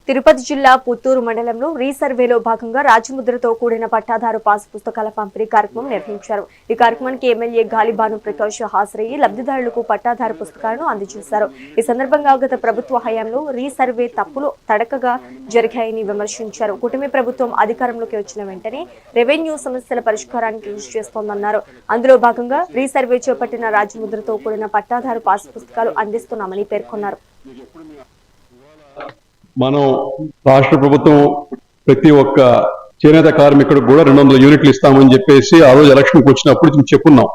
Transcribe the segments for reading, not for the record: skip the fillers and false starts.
తిరుపతి జిల్లా పుత్తూరు మండలంలో రీసర్వేలో భాగంగా రాజముద్రతో కూడిన పట్టాదారు పాస్ పుస్తకాల పంపిణీ కార్యక్రమం నిర్వహించారు. ఈ కార్యక్రమానికి ఎమ్మెల్యే గాలిబాను ప్రకాష్ హాజరయ్యి లబ్ధిదారులకు పట్టాదారు పుస్తకాలను అందజేశారు. ఈ సందర్భంగా గత ప్రభుత్వ హయాంలో రీసర్వే తప్పులు తడకగా జరిగాయని విమర్శించారు. కూటమి ప్రభుత్వం అధికారంలోకి వచ్చిన వెంటనే రెవెన్యూ సమస్యల పరిష్కారానికి కృషి చేస్తోందన్నారు. అందులో భాగంగా రీసర్వే చేపట్టిన రాజముద్రతో కూడిన పట్టాదారు పాస్ పుస్తకాలు అందిస్తున్నామని పేర్కొన్నారు. మనం రాష్ట్ర ప్రభుత్వం ప్రతి ఒక్క చేనేత కార్మికుడు కూడా 200 యూనిట్లు ఇస్తామని చెప్పేసి ఆ రోజు ఎలక్షన్కి వచ్చినప్పుడు చెప్పున్నాం.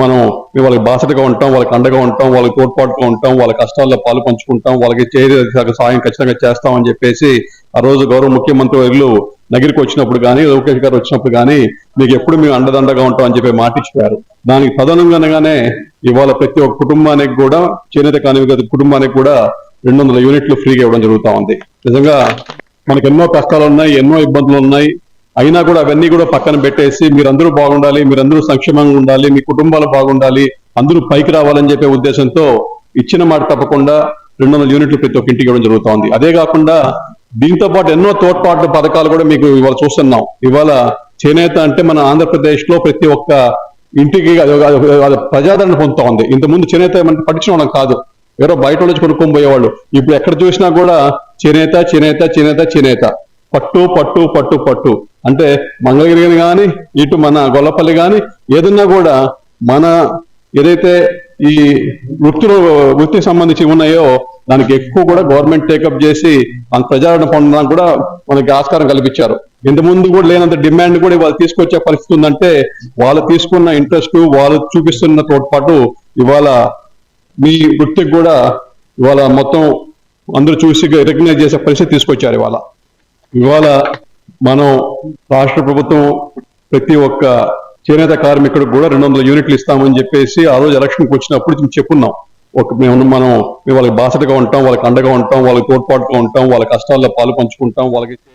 మనం వాళ్ళకి బాసటగా ఉంటాం, వాళ్ళకి అండగా ఉంటాం, వాళ్ళకి తోడ్పాటుగా ఉంటాం, వాళ్ళ కష్టాల్లో పాలు పంచుకుంటాం, వాళ్ళకి సాయం ఖచ్చితంగా చేస్తామని చెప్పేసి ఆ రోజు గౌరవ ముఖ్యమంత్రి వర్యులు నగిరికి వచ్చినప్పుడు కానీ లోకేష్ గారు వచ్చినప్పుడు కానీ మీకు ఎప్పుడు మేము అండదండగా ఉంటాం అని చెప్పి మాట ఇచ్చారు. దానికి తదనుగుణంగానే ఇవాళ ప్రతి ఒక్క కుటుంబానికి కూడా చేనేత కార్మిక కుటుంబానికి కూడా 200 యూనిట్లు ఫ్రీగా ఇవ్వడం జరుగుతూ ఉంది. నిజంగా మనకు ఎన్నో కష్టాలు ఉన్నాయి, ఎన్నో ఇబ్బందులు ఉన్నాయి. అయినా కూడా అవన్నీ కూడా పక్కన పెట్టేసి మీరందరూ బాగుండాలి, మీరందరూ సంక్షేమంగా ఉండాలి, మీ కుటుంబాలు బాగుండాలి, అందరూ పైకి రావాలని చెప్పే ఉద్దేశంతో ఇచ్చిన మాట తప్పకుండా 200 యూనిట్లు ప్రతి ఒక్క ఇంటికి ఇవ్వడం జరుగుతూ ఉంది. అదే కాకుండా దీంతో పాటు ఎన్నో తోడ్పాటు పథకాలు కూడా మీకు ఇవాళ చూస్తున్నాం. ఇవాళ చేనేత అంటే మన ఆంధ్రప్రదేశ్ లో ప్రతి ఒక్క ఇంటికి ప్రజాదరణ పొందుతా ఉంది. ఇంతకుముందు చేనేత ఏమంటే పట్టించుకోవడం కాదు, ఎవరో బయట నుంచి కొనుక్కొని పోయేవాళ్ళు. ఇప్పుడు ఎక్కడ చూసినా కూడా చేనేత చేనేత చేనేత చేనేత, పట్టు పట్టు పట్టు పట్టు అంటే మంగళగిరి కానీ ఇటు మన గొల్లపల్లి కానీ ఏదన్నా కూడా మన ఏదైతే ఈ వృత్తికి సంబంధించి ఉన్నాయో దానికి ఎక్కువ కూడా గవర్నమెంట్ టేకప్ చేసి మన ప్రజాదరణ పొందడానికి కూడా మనకి ఆస్కారం కల్పించారు. ఇంతకుముందు కూడా లేనంత డిమాండ్ కూడా వాళ్ళు తీసుకొచ్చే పరిస్థితి ఉందంటే వాళ్ళు తీసుకున్న ఇంట్రెస్ట్, వాళ్ళు చూపిస్తున్న తోడ్పాటు ఇవాళ మీ వృత్తికి కూడా ఇవాళ మొత్తం అందరూ చూసి రికగ్నైజ్ చేసే పరిస్థితి తీసుకొచ్చారు. ఇవాళ మనం రాష్ట్ర ప్రభుత్వం ప్రతి ఒక్క చేనేత కార్మికుడు కూడా 200 యూనిట్లు ఇస్తామని చెప్పేసి ఆ రోజు ఎలక్షన్కి వచ్చినప్పుడు చెప్పున్నాం. మనం వాళ్ళకి బాసటగా ఉంటాం, వాళ్ళకి అండగా ఉంటాం, వాళ్ళకి తోడ్పాటుగా ఉంటాం, వాళ్ళ కష్టాల్లో పాలు పంచుకుంటాం, వాళ్ళకి